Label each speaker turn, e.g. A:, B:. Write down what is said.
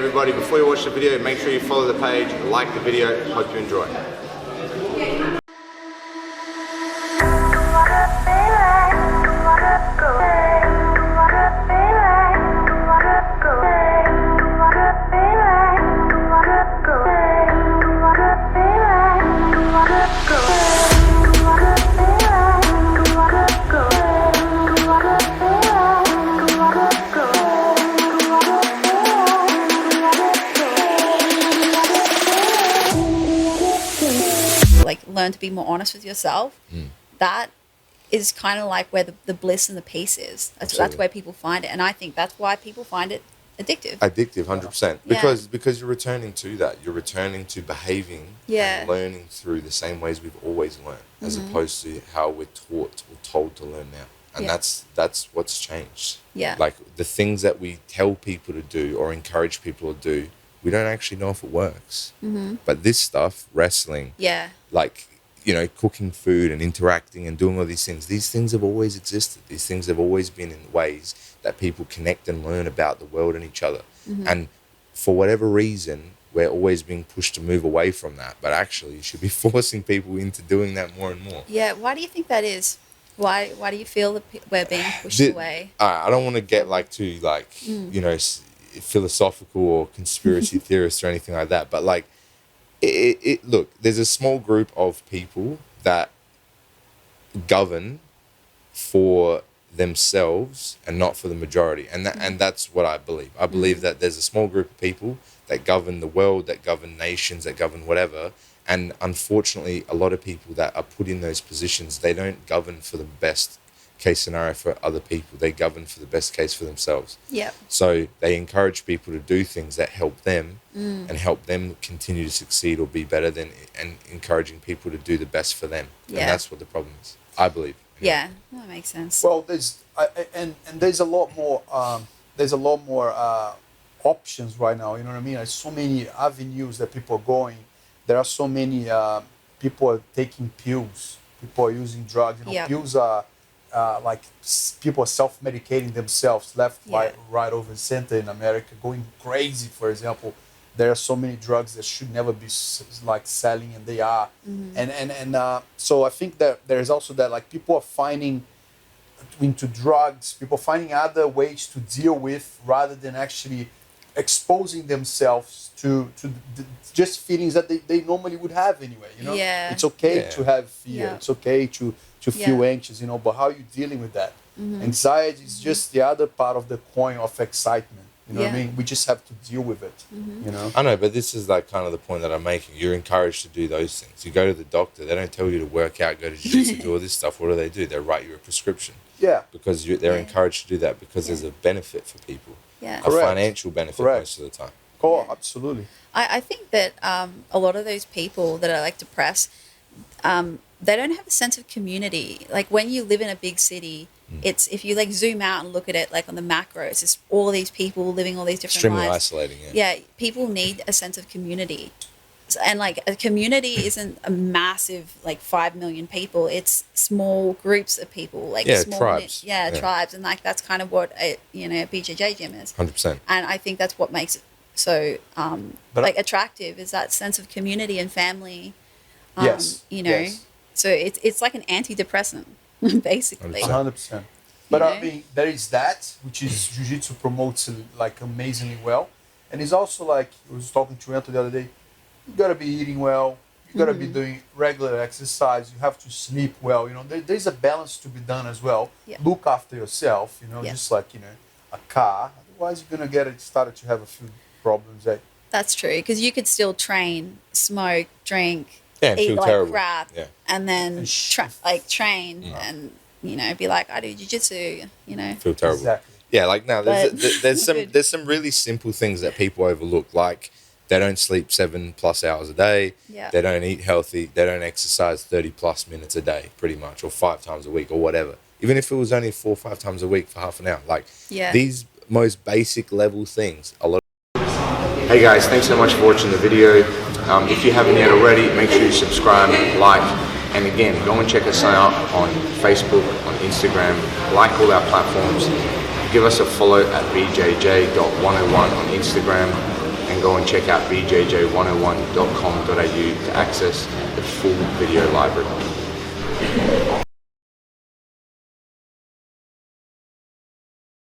A: everybody, before you watch the video, make sure you follow the page, like the video. Hope you enjoy.
B: Learn to be more honest with yourself. That is kind of like where the bliss and the peace is. That's where people find it, and I think that's why people find it addictive.
A: 100%. Because you're returning to that. You're returning to behaving and learning through the same ways we've always learned, as opposed to how we're taught or told to learn now. And that's what's changed. Like the things that we tell people to do or encourage people to do, we don't actually know if it works. But this stuff, wrestling, like, you know, cooking food and interacting and doing all these things have always existed. These things have always been in ways that people connect and learn about the world and each other. And for whatever reason, we're always being pushed to move away from that. But actually, you should be forcing people into doing that more and more. Yeah.
B: Why do you think that is? Why do you feel that we're being pushed away?
A: I don't want to get too you know, philosophical or conspiracy theorist or anything like that, but like look, there's a small group of people that govern for themselves and not for the majority, and that's what I believe. I believe that there's a small group of people that govern the world, that govern nations, that govern whatever, and unfortunately a lot of people that are put in those positions, they don't govern for the best case scenario for other people. They govern for the best case for themselves. So they encourage people to do things that help them and help them continue to succeed or be better than, and encouraging people to do the best for them. And that's what the problem is, I believe.
B: That makes sense.
C: Well, there's there's a lot more options right now. You know what I mean? There's so many avenues that people are going. There are so many people are taking pills. People are using drugs. You know, pills are like people are self-medicating themselves left, right, over center in America, going crazy. For example, there are so many drugs that should never be like selling, and they are. And so I think that there is also that, like, people are finding into drugs, people finding other ways to deal with rather than actually exposing themselves to just feelings that they normally would have anyway. You know, it's okay to have fear. It's okay to feel anxious, you know, but how are you dealing with that? Anxiety is just the other part of the coin of excitement. You know what I mean? We just have to deal with it, you know?
A: I know, but this is like kind of the point that I'm making. You're encouraged to do those things. You go to the doctor, they don't tell you to work out, go to jiu-jitsu, do all this stuff. What do? They write you a prescription. Because they're encouraged to do that because there's a benefit for people. A financial benefit most of the time.
C: Absolutely.
B: I think that a lot of those people that are like depressed, they don't have a sense of community. Like when you live in a big city, it's, if you like zoom out and look at it like on the macros, it's all these people living all these different lives.
A: Extremely isolating.
B: People need a sense of community. And like a community isn't a massive like 5 million people. It's small groups of people, like small
A: tribes.
B: Tribes, and like that's kind of what a BJJ gym is.
A: 100%.
B: And I think that's what makes it so like attractive, is that sense of community and family. You know, so it's like an antidepressant, basically.
C: 100%. But I mean, there is that, which is jiu-jitsu promotes like amazingly well, and it's also like I was talking to Anto the other day. You gotta be eating well. You gotta be doing regular exercise. You have to sleep well. You know, there's a balance to be done as well. Look after yourself. You know, just like a car. Otherwise, you're gonna started to have a few problems.
B: That's true, because you could still train, smoke, drink,
A: eat like terrible.
B: Crap, and then train and be like, I do jiu-jitsu.
A: Feel terrible.
C: Exactly.
A: Yeah, like now there's some really simple things that people overlook, like. They don't sleep 7+ hours a day. They don't eat healthy. They don't exercise 30+ minutes a day, pretty much, or 5 times a week, or whatever. Even if it was only 4 or 5 times a week for half an hour, like these most basic level things. Hey guys, thanks so much for watching the video. If you haven't yet already, make sure you subscribe, like, and again, go and check us out on Facebook, on Instagram, like all our platforms. Give us a follow at bjj.101 on Instagram. and go and check out bjj101.com.au to access the full video library.